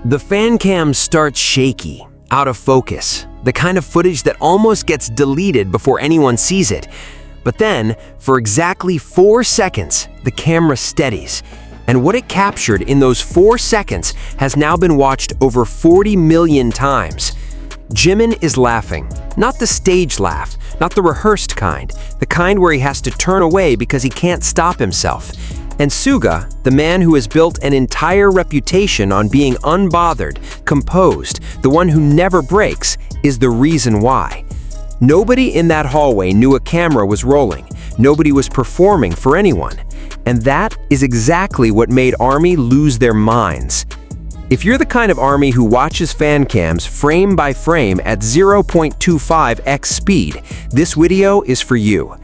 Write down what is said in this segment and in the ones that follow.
The fan cam starts shaky, out of focus, the kind of footage that almost gets deleted before anyone sees it. But then, for exactly 4 seconds, the camera steadies, and what it captured in those 4 seconds has now been watched over 40 million times. Jimin is laughing, not the stage laugh, not the rehearsed kind, the kind where he has to turn away because he can't stop himself. And Suga, the man who has built an entire reputation on being unbothered, composed, the one who never breaks, is the reason why. Nobody in that hallway knew a camera was rolling. Nobody was performing for anyone. And that is exactly what made ARMY lose their minds. If you're the kind of ARMY who watches fan cams frame by frame at 0.25x speed, this video is for you.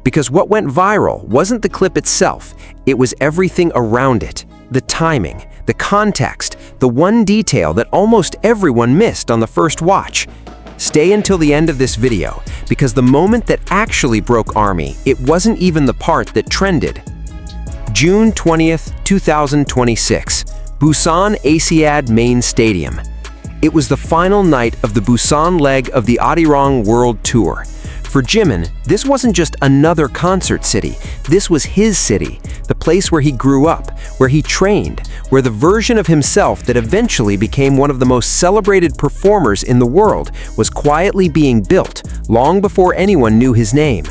Because what went viral wasn't the clip itself, it was everything around it. The timing, the context, the one detail that almost everyone missed on the first watch. Stay until the end of this video, because the moment that actually broke ARMY, it wasn't even the part that trended. June 20th, 2026. Busan Asiad Main Stadium. It was the final night of the Busan leg of the Arirang World Tour. For Jimin, this wasn't just another concert city, this was his city, the place where he grew up, where he trained, where the version of himself that eventually became one of the most celebrated performers in the world was quietly being built, long before anyone knew his name.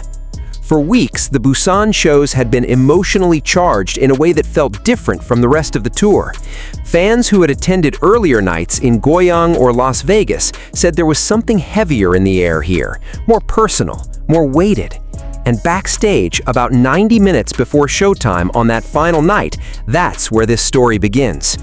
For weeks, the Busan shows had been emotionally charged in a way that felt different from the rest of the tour. Fans who had attended earlier nights in Goyang or Las Vegas said there was something heavier in the air here, more personal, more weighted. And backstage, about 90 minutes before showtime on that final night, that's where this story begins.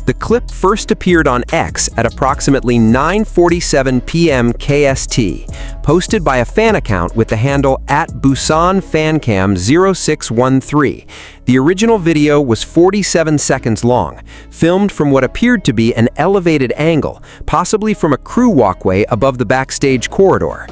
The clip first appeared on X at approximately 9:47 p.m. KST, posted by a fan account with the handle @BusanFancam0613. The original video was 47 seconds long, filmed from what appeared to be an elevated angle, possibly from a crew walkway above the backstage corridor.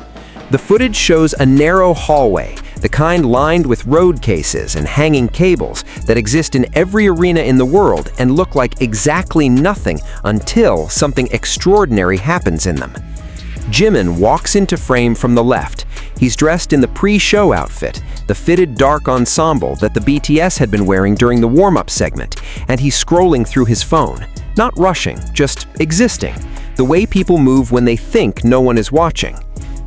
The footage shows a narrow hallway, the kind lined with road cases and hanging cables that exist in every arena in the world and look like exactly nothing until something extraordinary happens in them. Jimin walks into frame from the left. He's dressed in the pre-show outfit, the fitted dark ensemble that the BTS had been wearing during the warm-up segment, and he's scrolling through his phone, not rushing, just existing, the way people move when they think no one is watching.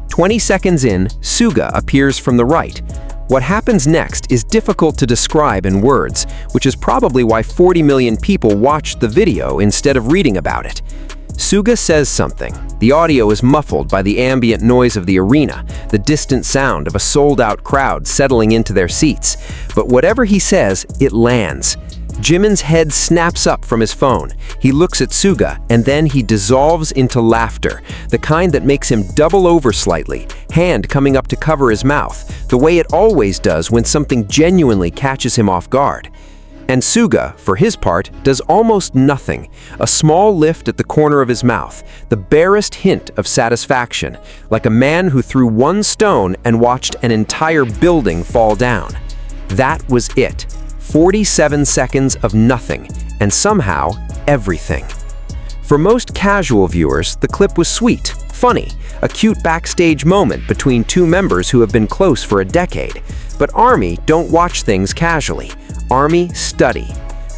20 seconds in, Suga appears from the right. What happens next is difficult to describe in words, which is probably why 40 million people watched the video instead of reading about it. Suga says something. The audio is muffled by the ambient noise of the arena, the distant sound of a sold-out crowd settling into their seats. But whatever he says, it lands. Jimin's head snaps up from his phone. He looks at Suga, and then he dissolves into laughter, the kind that makes him double over slightly, hand coming up to cover his mouth, the way it always does when something genuinely catches him off guard. And Suga, for his part, does almost nothing, a small lift at the corner of his mouth, the barest hint of satisfaction, like a man who threw one stone and watched an entire building fall down. That was it. 47 seconds of nothing, and somehow, everything. For most casual viewers, the clip was sweet, funny, a cute backstage moment between two members who have been close for a decade. But ARMY don't watch things casually. ARMY study.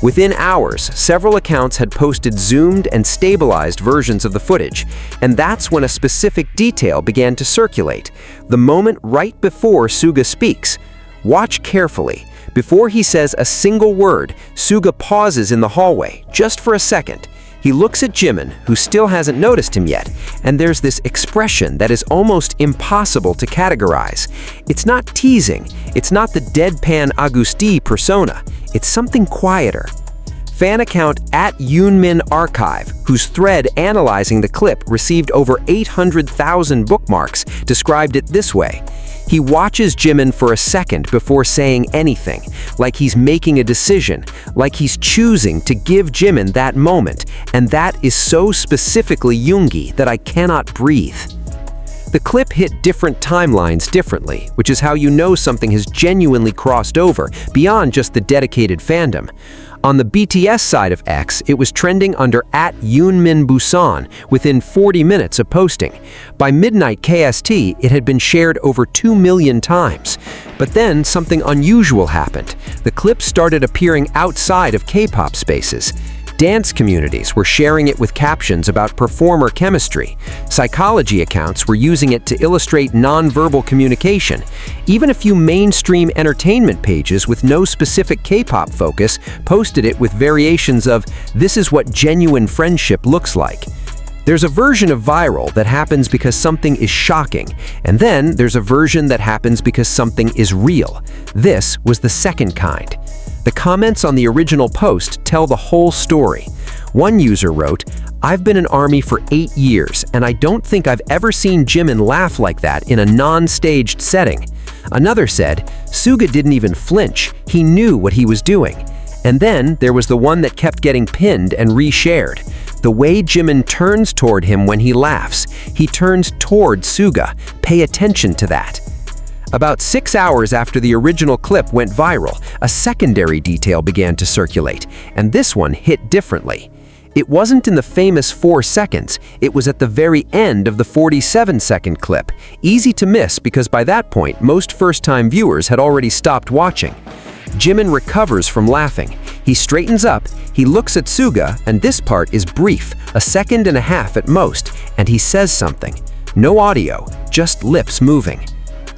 Within hours, several accounts had posted zoomed and stabilized versions of the footage, and that's when a specific detail began to circulate, the moment right before Suga speaks. Watch carefully. Before he says a single word, Suga pauses in the hallway, just for a second. He looks at Jimin, who still hasn't noticed him yet, and there's this expression that is almost impossible to categorize. It's not teasing, it's not the deadpan Augusti persona, it's something quieter. Fan account @YunminArchive, whose thread analyzing the clip received over 800,000 bookmarks, described it this way. He watches Jimin for a second before saying anything, like he's making a decision, like he's choosing to give Jimin that moment, and that is so specifically Yoongi that I cannot breathe. The clip hit different timelines differently, which is how you know something has genuinely crossed over beyond just the dedicated fandom. On the BTS side of X, it was trending under @Yoonmin Busan within 40 minutes of posting. By midnight KST, it had been shared over 2 million times. But then something unusual happened. The clip started appearing outside of K-pop spaces. Dance communities were sharing it with captions about performer chemistry. Psychology accounts were using it to illustrate nonverbal communication. Even a few mainstream entertainment pages with no specific K-pop focus posted it with variations of, "This is what genuine friendship looks like." There's a version of viral that happens because something is shocking, and then there's a version that happens because something is real. This was the second kind. The comments on the original post tell the whole story. One user wrote, "I've been in ARMY for 8 years, and I don't think I've ever seen Jimin laugh like that in a non-staged setting." Another said, "Suga didn't even flinch, he knew what he was doing." And then there was the one that kept getting pinned and reshared. The way Jimin turns toward him when he laughs, he turns toward Suga. Pay attention to that. About 6 hours after the original clip went viral, a secondary detail began to circulate, and this one hit differently. It wasn't in the famous 4 seconds, it was at the very end of the 47-second clip. Easy to miss because by that point, most first-time viewers had already stopped watching. Jimin recovers from laughing. He straightens up, he looks at Suga, and this part is brief, 1.5 seconds at most, and he says something. No audio, just lips moving.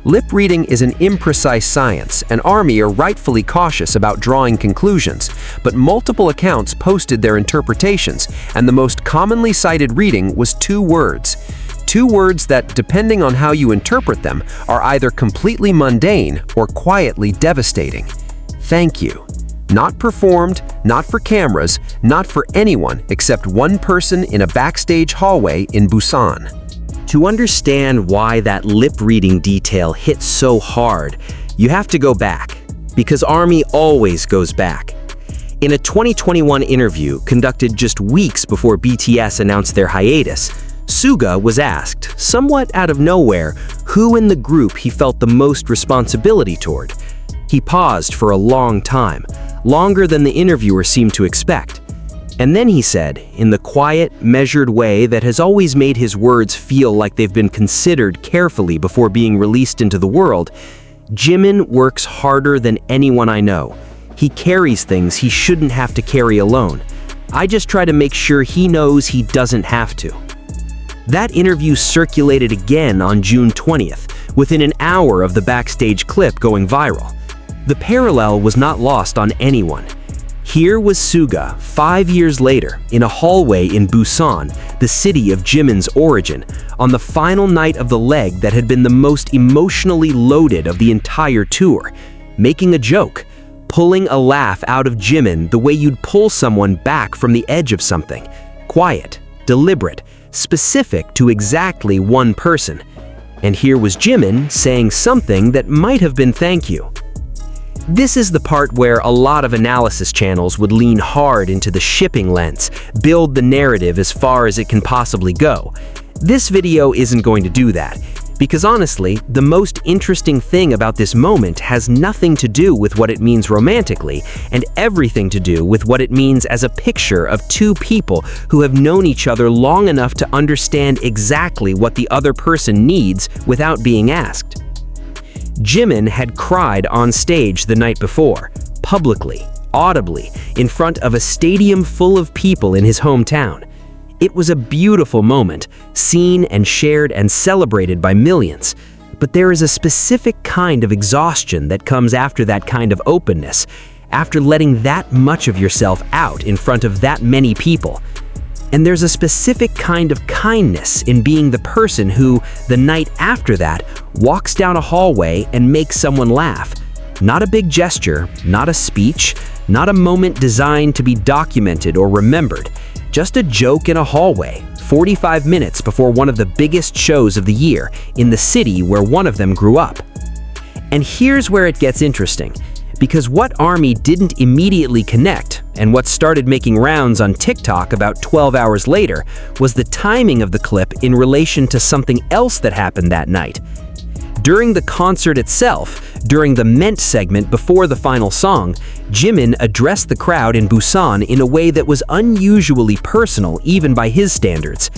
Lip reading is an imprecise science, and ARMY are rightfully cautious about drawing conclusions, but multiple accounts posted their interpretations, and the most commonly cited reading was 2 words. 2 words that, depending on how you interpret them, are either completely mundane or quietly devastating. Thank you. Not performed, not for cameras, not for anyone except one person in a backstage hallway in Busan. To understand why that lip-reading detail hit so hard, you have to go back, because ARMY always goes back. In a 2021 interview conducted just weeks before BTS announced their hiatus, Suga was asked, somewhat out of nowhere, who in the group he felt the most responsibility toward. He paused for a long time, longer than the interviewer seemed to expect. And then he said, in the quiet, measured way that has always made his words feel like they've been considered carefully before being released into the world, "Jimin works harder than anyone I know. He carries things he shouldn't have to carry alone. I just try to make sure he knows he doesn't have to." That interview circulated again on June 20th, within an hour of the backstage clip going viral. The parallel was not lost on anyone. Here was Suga, 5 years later, in a hallway in Busan, the city of Jimin's origin, on the final night of the leg that had been the most emotionally loaded of the entire tour, making a joke, pulling a laugh out of Jimin the way you'd pull someone back from the edge of something. Quiet, deliberate, specific to exactly one person. And here was Jimin saying something that might have been thank you. This is the part where a lot of analysis channels would lean hard into the shipping lens, build the narrative as far as it can possibly go. This video isn't going to do that, because honestly, the most interesting thing about this moment has nothing to do with what it means romantically, and everything to do with what it means as a picture of 2 people who have known each other long enough to understand exactly what the other person needs without being asked. Jimin had cried on stage the night before, publicly, audibly, in front of a stadium full of people in his hometown. It was a beautiful moment, seen and shared and celebrated by millions. But there is a specific kind of exhaustion that comes after that kind of openness, after letting that much of yourself out in front of that many people. And there's a specific kind of kindness in being the person who, the night after that, walks down a hallway and makes someone laugh. Not a big gesture, not a speech, not a moment designed to be documented or remembered. Just a joke in a hallway, 45 minutes before one of the biggest shows of the year, in the city where one of them grew up. And here's where it gets interesting. Because what ARMY didn't immediately connect, and what started making rounds on TikTok about 12 hours later, was the timing of the clip in relation to something else that happened that night. During the concert itself, During the Ment segment before the final song, Jimin addressed the crowd in Busan in a way that was unusually personal even by his standards.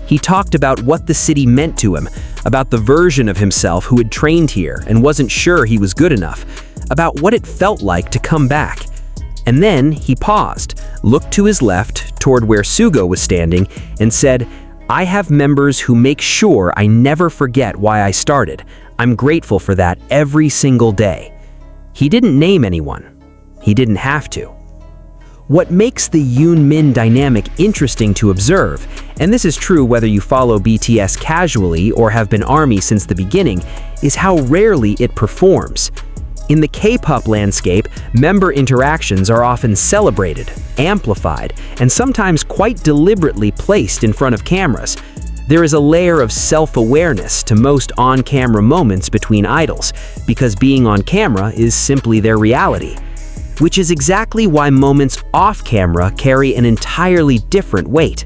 He talked about what the city meant to him, about the version of himself who had trained here and wasn't sure he was good enough, about what it felt like to come back. And then he paused, looked to his left toward where Suga was standing, and said, "I have members who make sure I never forget why I started. I'm grateful for that every single day." He didn't name anyone. He didn't have to. What makes the Yoon-min dynamic interesting to observe, and this is true whether you follow BTS casually or have been ARMY since the beginning, is how rarely it performs. In the K-pop landscape, member interactions are often celebrated, amplified, and sometimes quite deliberately placed in front of cameras. There is a layer of self-awareness to most on-camera moments between idols, because being on camera is simply their reality. Which is exactly why moments off-camera carry an entirely different weight.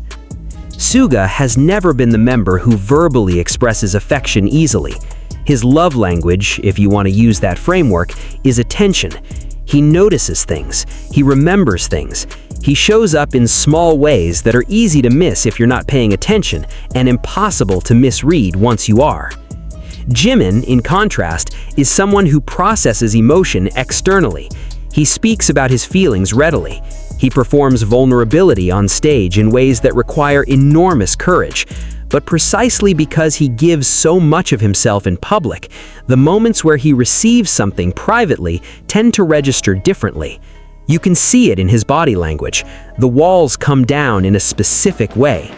Suga has never been the member who verbally expresses affection easily. His love language, if you want to use that framework, is attention. He notices things. He remembers things. He shows up in small ways that are easy to miss if you're not paying attention, and impossible to misread once you are. Jimin, in contrast, is someone who processes emotion externally. He speaks about his feelings readily. He performs vulnerability on stage in ways that require enormous courage. But precisely because he gives so much of himself in public, the moments where he receives something privately tend to register differently. You can see it in his body language. The walls come down in a specific way.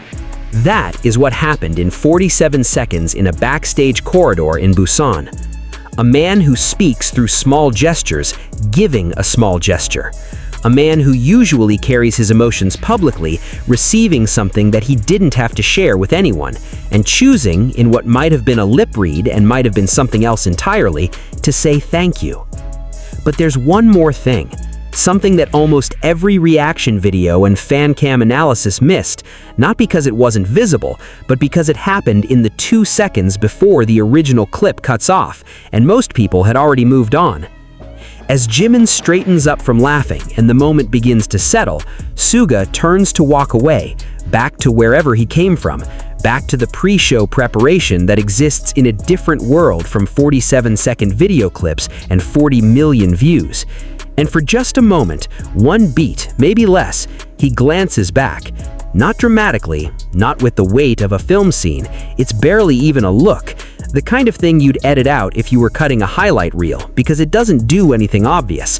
That is what happened in 47 seconds in a backstage corridor in Busan. A man who speaks through small gestures, giving a small gesture. A man who usually carries his emotions publicly, receiving something that he didn't have to share with anyone, and choosing, in what might have been a lip read and might have been something else entirely, to say thank you. But there's one more thing. Something that almost every reaction video and fan cam analysis missed, not because it wasn't visible, but because it happened in the 2 seconds before the original clip cuts off, and most people had already moved on. As Jimin straightens up from laughing and the moment begins to settle, Suga turns to walk away, back to wherever he came from, back to the pre-show preparation that exists in a different world from 47-second video clips and 40 million views. And for just a moment, one beat, maybe less, he glances back. Not dramatically, not with the weight of a film scene, it's barely even a look. The kind of thing you'd edit out if you were cutting a highlight reel, because it doesn't do anything obvious.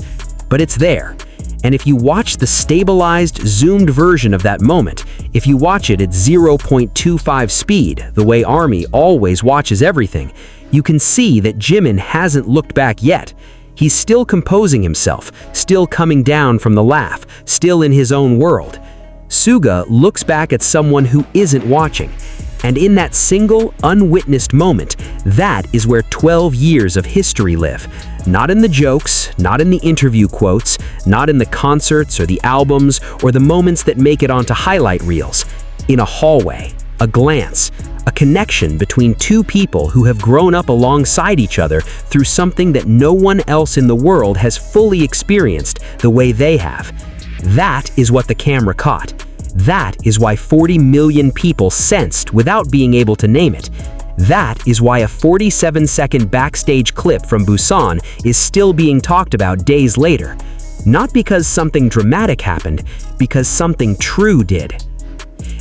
But it's there. And if you watch the stabilized, zoomed version of that moment, if you watch it at 0.25 speed, the way ARMY always watches everything, you can see that Jimin hasn't looked back yet. He's still composing himself, still coming down from the laugh, still in his own world. Suga looks back at someone who isn't watching. And in that single, unwitnessed moment, that is where 12 years of history live. Not in the jokes, not in the interview quotes, not in the concerts or the albums or the moments that make it onto highlight reels. In a hallway, a glance, a connection between two people who have grown up alongside each other through something that no one else in the world has fully experienced the way they have. That is what the camera caught. That is why 40 million people sensed without being able to name it. That is why a 47-second backstage clip from Busan is still being talked about days later. Not because something dramatic happened, because something true did.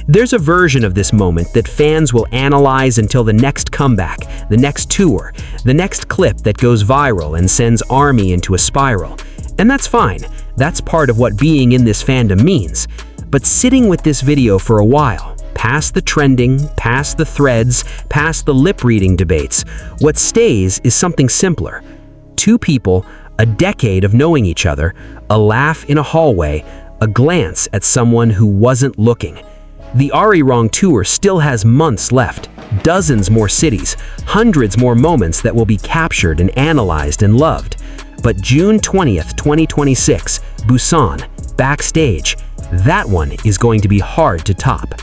There's a version of this moment that fans will analyze until the next comeback, the next tour, the next clip that goes viral and sends ARMY into a spiral. And that's fine. That's part of what being in this fandom means. But sitting with this video for a while, past the trending, past the threads, past the lip-reading debates, what stays is something simpler. Two people, a decade of knowing each other, a laugh in a hallway, a glance at someone who wasn't looking. The Arirang tour still has months left, dozens more cities, hundreds more moments that will be captured and analyzed and loved. But June 20th, 2026, Busan, Backstage, that one is going to be hard to top.